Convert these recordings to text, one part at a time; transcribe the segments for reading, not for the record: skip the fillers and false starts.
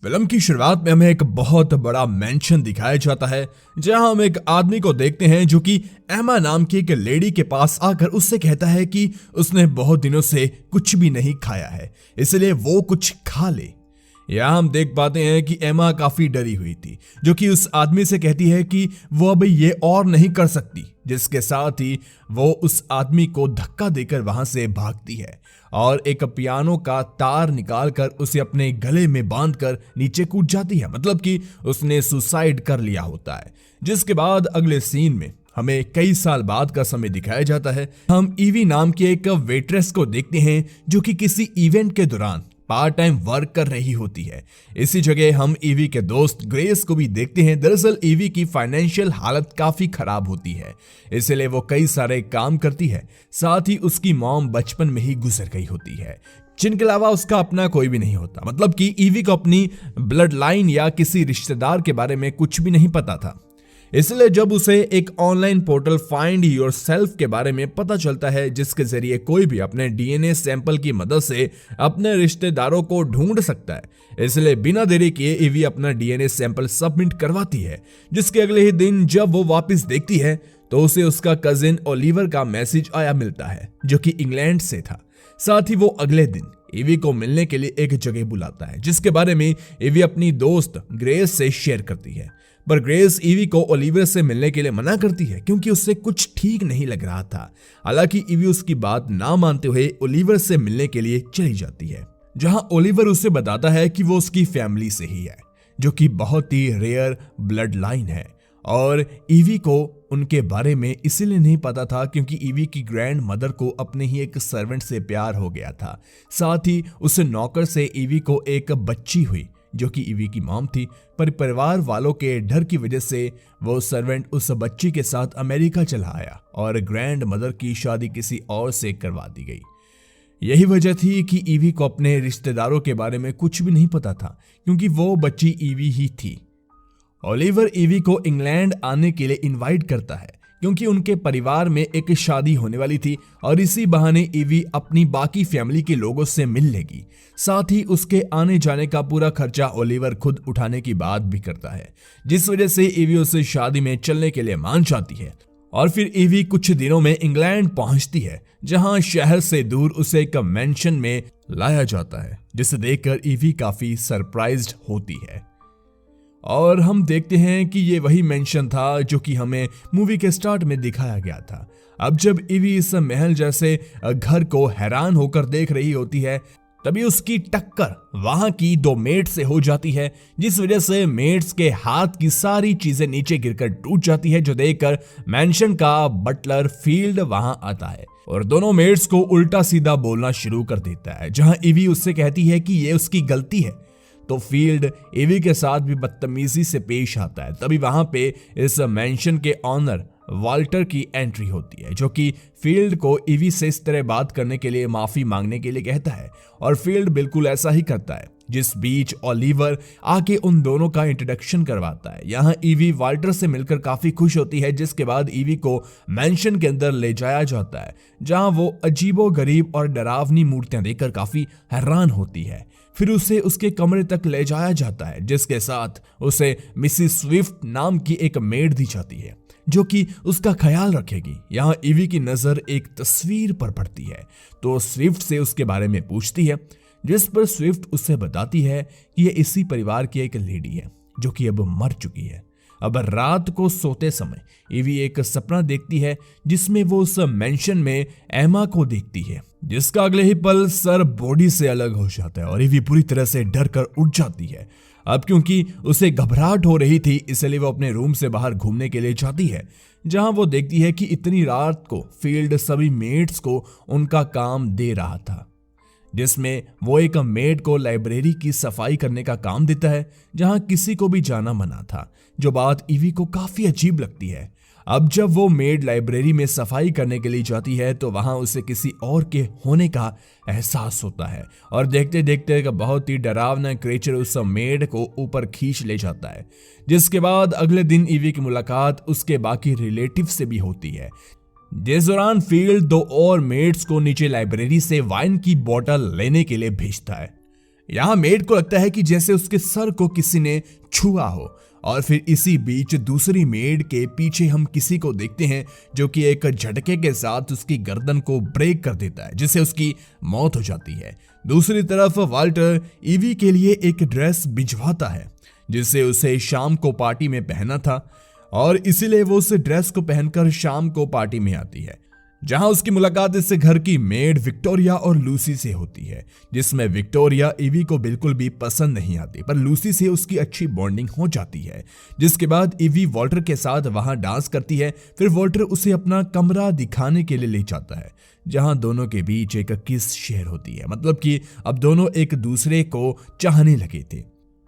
Film की शुरुआत में हमें एक बहुत बड़ा मेंशन दिखाया जाता है, जहां हम एक आदमी को देखते हैं जो कि एमा नाम की एक लेडी के पास आकर उससे कहता है कि उसने बहुत दिनों से कुछ भी नहीं खाया है, इसलिए वो कुछ खा ले। यहाँ हम देख पाते हैं कि एमा काफी डरी हुई थी, जो कि उस आदमी से कहती है कि वो अब ये और नहीं कर सकती, जिसके साथ ही वो उस आदमी को धक्का देकर वहां से भागती है और एक पियानो का तार निकालकर उसे अपने गले में बांधकर नीचे कूद जाती है। मतलब कि उसने सुसाइड कर लिया होता है। जिसके बाद अगले सीन में हमें कई साल बाद का समय दिखाया जाता है। हम ईवी नाम की एक वेट्रेस को देखते हैं जो कि किसी इवेंट के दौरान पार्ट टाइम वर्क कर रही होती है। इसी जगह हम ईवी के दोस्त ग्रेस को भी देखते हैं। दरअसल ईवी की फाइनेंशियल हालत काफी खराब होती है, इसलिए वो कई सारे काम करती है। साथ ही उसकी मॉम बचपन में ही गुजर गई होती है, जिनके अलावा उसका अपना कोई भी नहीं होता। मतलब कि ईवी को अपनी ब्लड लाइन या किसी रिश्तेदार के बारे में कुछ भी नहीं पता था। इसलिए जब उसे एक ऑनलाइन पोर्टल फाइंड योरसेल्फ के बारे में पता चलता है, जिसके जरिए कोई भी अपने डीएनए सैंपल की मदद से अपने रिश्तेदारों को ढूंढ सकता है, इसलिए बिना देरी किए ईवी अपना डीएनए सैंपल सबमिट करवाती है। जिसके अगले ही दिन जब वो वापस देखती है तो उसे उसका कजिन ओलिवर का मैसेज आया मिलता है, जो कि इंग्लैंड से था। साथ ही वो अगले दिन ईवी को मिलने के लिए एक जगह बुलाता है, जिसके बारे में ईवी अपनी दोस्त ग्रेस से शेयर करती है। पर ग्रेस ईवी को ओलिवर से मिलने के लिए मना करती है, क्योंकि उससे कुछ ठीक नहीं लग रहा था। हालांकि ईवी उसकी बात ना मानते हुए ओलिवर से मिलने के लिए चली जाती है, जहां ओलिवर उसे बताता है कि वो उसकी फैमिली से ही है, जो कि बहुत ही रेयर ब्लड लाइन है। और ईवी को उनके बारे में इसीलिए नहीं पता था क्योंकि ईवी की ग्रैंड मदर को अपने ही एक सर्वेंट से प्यार हो गया था। साथ ही उस नौकर से ईवी को एक बच्ची हुई, जो कि ईवी की मॉम थी। पर परिवार वालों के डर की वजह से वो सर्वेंट उस बच्ची के साथ अमेरिका चला आया और ग्रैंड मदर की शादी किसी और से करवा दी गई। यही वजह थी कि ईवी को अपने रिश्तेदारों के बारे में कुछ भी नहीं पता था, क्योंकि वो बच्ची ईवी ही थी। ओलिवर ईवी को इंग्लैंड आने के लिए इनवाइट करता है, क्योंकि उनके परिवार में एक शादी होने वाली थी और इसी बहाने ईवी अपनी बाकी फैमिली के लोगों से मिल लेगी। साथ ही उसके आने जाने का पूरा खर्चा ओलिवर खुद उठाने की बात भी करता है, जिस वजह से ईवी उसे शादी में चलने के लिए मान जाती है। और फिर ईवी कुछ दिनों में इंग्लैंड पहुंचती है, जहां शहर से दूर उसे एक मेंशन में लाया जाता है, जिसे देखकर ईवी काफी सरप्राइज्ड होती है। और हम देखते हैं कि ये वही मेंशन था जो कि हमें मूवी के स्टार्ट में दिखाया गया था। अब जब ईवी इस महल जैसे घर को हैरान होकर देख रही होती है, तभी उसकी टक्कर वहां की दो मेड से हो जाती है, जिस वजह से मेड्स के हाथ की सारी चीजें नीचे गिरकर टूट जाती है, जो देखकर मेंशन का बटलर फील्ड वहां आता है और दोनों मेड्स को उल्टा सीधा बोलना शुरू कर देता है। जहां ईवी उससे कहती है कि ये उसकी गलती है, तो फील्ड ईवी के साथ भी बदतमीजी से पेश आता है। तभी वहां पे इस मेंशन के ऑनर वाल्टर की एंट्री होती है, जो कि फील्ड को ईवी से इस तरह बात करने के लिए माफी मांगने के लिए कहता है और फील्ड बिल्कुल ऐसा ही करता है। जिस बीच ओलिवर आके उन दोनों का इंट्रोडक्शन करवाता है। यहाँ ईवी वाल्टर से मिलकर काफी खुश होती है, जिसके बाद ईवी को मेंशन के अंदर ले जाया जाता है, जहां वो अजीबो गरीब और डरावनी मूर्तियां देखकर काफी हैरान होती है। फिर उसे उसके कमरे तक ले जाया जाता है, जिसके साथ उसे मिसिस स्विफ्ट नाम की एक मेड दी जाती है, जो कि उसका ख्याल रखेगी। यहाँ ईवी की नजर एक तस्वीर पर पड़ती है, तो स्विफ्ट से उसके बारे में पूछती है, जिस पर स्विफ्ट उससे बताती है कि ये इसी परिवार की एक लेडी है, जो कि अब मर चुकी है। अब रात को सोते समय ईवी एक सपना देखती है, जिसमें वो उस मेंशन में एमा को देखती है, जिसका अगले ही पल सर बॉडी से अलग हो जाता है और ईवी पूरी तरह से डर कर उठ जाती है। अब क्योंकि उसे घबराहट हो रही थी, इसलिए वो अपने रूम से बाहर घूमने के लिए जाती है, जहां वो देखती है कि इतनी रात को फील्ड सभी मेड्स को उनका काम दे रहा था, जिसमें वो एक मेड को लाइब्रेरी की सफाई करने का काम देता है, जहां किसी को भी जाना मना था, जो बात ईवी को काफी अजीब लगती है। अब जब वो मेड लाइब्रेरी में सफाई करने के लिए जाती है, तो वहां उसे किसी और के होने का एहसास होता है और देखते देखते एक बहुत ही डरावना क्रिएचर उस मेड को ऊपर खींच ले जाता है। जिसके बाद अगले दिन ईवी की मुलाकात उसके बाकी रिलेटिव से भी होती है, जिस दौरान फील्ड दो और मेड्स को नीचे लाइब्रेरी से वाइन की बोतल लेने के लिए भेजता है। यहाँ मेड को लगता है कि जैसे उसके सर को किसी ने छुआ हो। और फिर इसी बीच दूसरी मेड के पीछे हम किसी को देखते हैं जो कि एक झटके के साथ उसकी गर्दन को ब्रेक कर देता है, जिससे उसकी मौत हो जाती है। दूसरी तरफ वाल्टर ईवी के लिए एक ड्रेस भिजवाता है जिसे उसे शाम को पार्टी में पहना था, और इसीलिए वो उस ड्रेस को पहनकर शाम को पार्टी में आती है, जहां उसकी मुलाकात इस घर की मेड विक्टोरिया और लूसी से होती है, जिसमें विक्टोरिया ईवी को बिल्कुल भी पसंद नहीं आती, पर लूसी से उसकी अच्छी बॉन्डिंग हो जाती है। जिसके बाद ईवी वॉल्टर के साथ वहां डांस करती है। फिर वॉल्टर उसे अपना कमरा दिखाने के लिए ले जाता है, जहां दोनों के बीच एक किस शेयर होती है, मतलब कि अब दोनों एक दूसरे को चाहने लगे थे।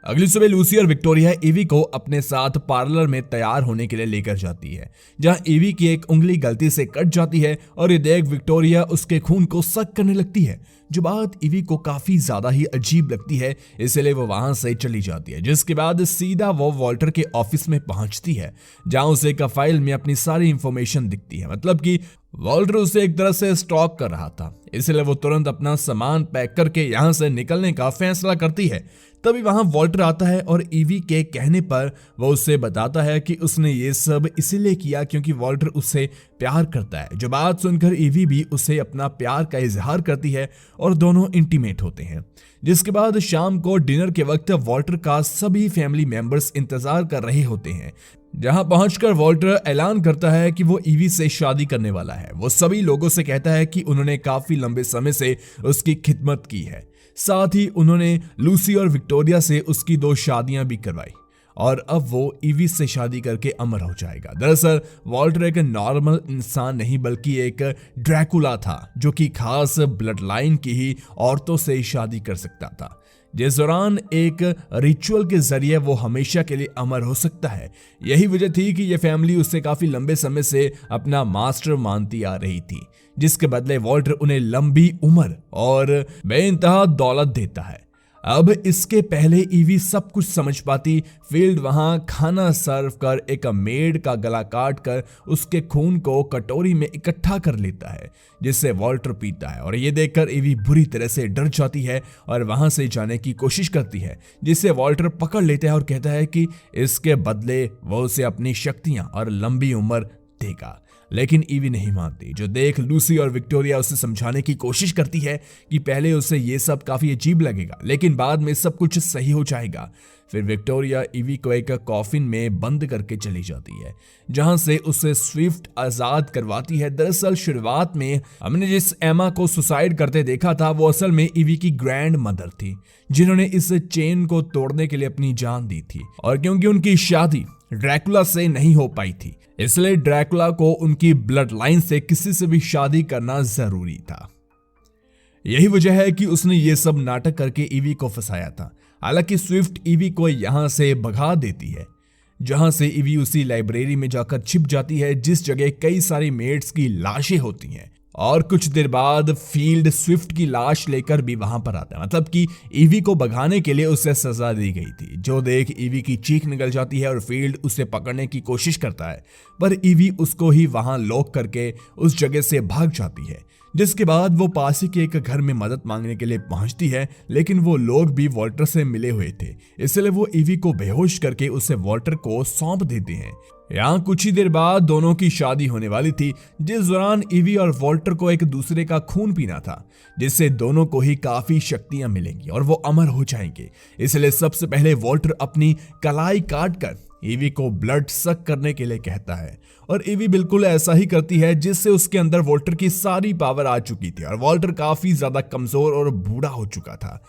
अगली सुबह लूसी और विक्टोरिया ईवी को अपने साथ पार्लर में तैयार होने के लिए लेकर जाती है, जहां ईवी की एक उंगली गलती से कट जाती है और ये देख विक्टोरिया उसके खून को सक करने लगती है, जो बात ईवी को काफी ज्यादा ही अजीब लगती है, इसलिए वो वहां से चली जाती है। जिसके बाद सीधा वो वॉल्टर के ऑफिस में पहुंचती है, जहां उसे एक फाइल में अपनी सारी इंफॉर्मेशन दिखती है, मतलब कि वॉल्टर उसे एक तरह से स्टॉक कर रहा था, इसलिए वो तुरंत अपना सामान पैक करके यहां से निकलने का फैसला करती है। तभी वहां वॉल्टर आता है और ईवी के कहने पर वो उससे बताता है कि उसने ये सब इसीलिए किया क्योंकि वॉल्टर उससे प्यार करता है, जो बात सुनकर ईवी भी उसे अपना प्यार का इजहार करती है और दोनों इंटीमेट होते हैं। जिसके बाद शाम को डिनर के वक्त वॉल्टर का सभी फैमिली मेंबर्स इंतजार कर रहे होते हैं, जहां पहुंचकर वॉल्टर ऐलान करता है कि वो ईवी से शादी करने वाला है। वो सभी लोगों से कहता है कि उन्होंने काफी लंबे समय से उसकी खिदमत की है, साथ ही उन्होंने लूसी और विक्टोरिया से उसकी 2 शादियां भी करवाई और अब वो ईवी से शादी करके अमर हो जाएगा। दरअसल वॉल्टर एक नॉर्मल इंसान नहीं बल्कि एक ड्रैकुला था, जो कि खास ब्लड लाइन की ही औरतों से शादी कर सकता था, जिस दौरान एक रिचुअल के जरिए वो हमेशा के लिए अमर हो सकता है। यही वजह थी कि ये फैमिली उसे काफी लंबे समय से अपना मास्टर मानती आ रही थी, जिसके बदले वॉल्टर उन्हें लंबी उम्र और बेइंतहा दौलत देता है। अब इसके पहले ईवी सब कुछ समझ पाती, फील्ड वहां खाना सर्व कर एक मेड का गला काट कर उसके खून को कटोरी में इकट्ठा कर लेता है, जिससे वॉल्टर पीता है। और ये देखकर ईवी बुरी तरह से डर जाती है और वहां से जाने की कोशिश करती है, जिससे वॉल्टर पकड़ लेता है और कहता है कि इसके बदले वो उसे अपनी शक्तियां और लंबी उम्र देगा। लेकिन ईवी नहीं मानती, जो देख लूसी और विक्टोरिया उसे समझाने की कोशिश करती है कि पहले उसे ये सब काफी अजीब लगेगा, लेकिन बाद में सब कुछ सही हो जाएगा। फिर विक्टोरिया ईवी को एक कॉफिन में बंद करके चली जाती है, जहां से उसे स्विफ्ट आजाद करवाती है। दरअसल शुरुआत में हमने जिस एमा को सुसाइड करते देखा था, वो असल में ईवी की ग्रैंड मदर थी, जिन्होंने इस चेन को तोड़ने के लिए अपनी जान दी थी। और क्योंकि उनकी शादी ड्रैकुला से नहीं हो पाई थी, इसलिए ड्रैकुला को उनकी ब्लड लाइन से किसी से भी शादी करना जरूरी था। यही वजह है कि उसने ये सब नाटक करके ईवी को फंसाया था। हालांकि स्विफ्ट ईवी को यहां से भगा देती है, जहां से ईवी उसी लाइब्रेरी में जाकर छिप जाती है जिस जगह कई सारी मेड्स की लाशें होती हैं। और कुछ देर बाद फील्ड स्विफ्ट की लाश लेकर भी वहां पर आता है, मतलब कि ईवी को भगाने के लिए उसे सजा दी गई थी। जो देख ईवी की चीख निकल जाती है और फील्ड उसे पकड़ने की कोशिश करता है, पर ईवी उसको ही वहां लॉक करके उस जगह से भाग जाती है। जिसके बाद वो पास ही के एक घर में मदद मांगने के लिए पहुंचती है, लेकिन वो लोग भी वॉल्टर से मिले हुए थे, इसलिए वो ईवी को बेहोश करके उसे वॉल्टर को सौंप देते हैं। यहाँ कुछ ही देर बाद दोनों की शादी होने वाली थी, जिस दौरान ईवी और वॉल्टर को एक दूसरे का खून पीना था, जिससे दोनों को ही काफी शक्तियां मिलेंगी और वो अमर हो जाएंगे। इसलिए सबसे पहले वॉल्टर अपनी कलाई काट कर ईवी को ब्लड सक करने के लिए कहता है, और ईवी बिल्कुल ऐसा ही करती है, जिससे उसके अंदर वॉल्टर की सारी पावर आ चुकी थी और वॉल्टर काफी ज्यादा कमजोर और बूढ़ा हो चुका था,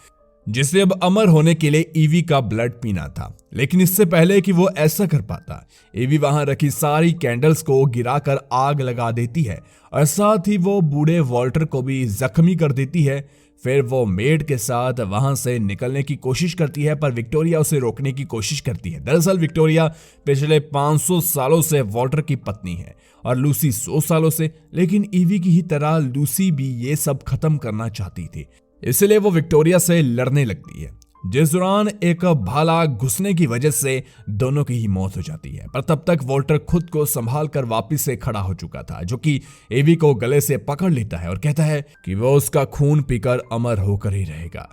जिसे अब अमर होने के लिए ईवी का ब्लड पीना था। लेकिन इससे पहले कि वो ऐसा कर पाता, ईवी वहां रखी सारी कैंडल्स को गिराकर आग लगा देती है और साथ ही वो बूढ़े वॉल्टर को भी जख्मी कर देती है। फिर वो मेड के साथ वहां से निकलने की कोशिश करती है, पर विक्टोरिया उसे रोकने की कोशिश करती है। दरअसल विक्टोरिया पिछले 500 सालों से वॉल्टर की पत्नी है और लूसी 100 सालों से, लेकिन ईवी की ही तरह लूसी भी ये सब खत्म करना चाहती थी, इसलिए वो विक्टोरिया से लड़ने लगती है, जिस दौरान एक भाला घुसने की वजह से दोनों की ही मौत हो जाती है। पर तब तक वॉल्टर खुद को संभाल कर वापिस से खड़ा हो चुका था, जो कि ईवी को गले से पकड़ लेता है और कहता है कि वो उसका खून पीकर अमर होकर ही रहेगा।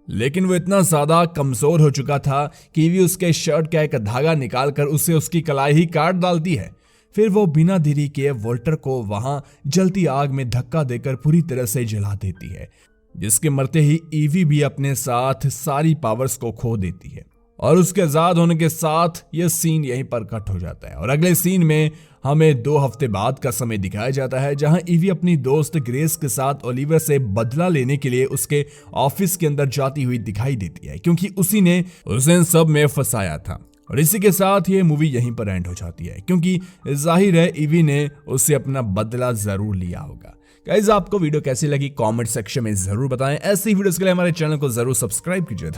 लेकिन वो इतना ज्यादा कमजोर हो चुका था कि ईवी उसके शर्ट का एक धागा निकालकर उसे उसकी कलाई ही काट डालती है। फिर वो बिना देरी के वोल्टर को वहां जलती आग में धक्का देकर पूरी तरह से जला देती है, जिसके मरते ही ईवी भी अपने साथ सारी पावर्स को खो देती है। और उसके आजाद होने के साथ यह सीन यहीं पर कट हो जाता है और अगले सीन में हमें 2 हफ्ते बाद का समय दिखाया जाता है, जहां ईवी अपनी दोस्त ग्रेस के साथ ओलिवर से बदला लेने के लिए उसके ऑफिस के अंदर जाती हुई दिखाई देती है, क्योंकि उसी ने उसे इन सब में फंसाया था। और इसी के साथ ये मूवी यहीं पर एंड हो जाती है, क्योंकि जाहिर है ईवी ने उससे अपना बदला जरूर लिया होगा। गाइस, आपको वीडियो कैसी लगी कमेंट सेक्शन में जरूर बताएं। ऐसी वीडियोस के लिए हमारे चैनल को जरूर सब्सक्राइब कीजिए।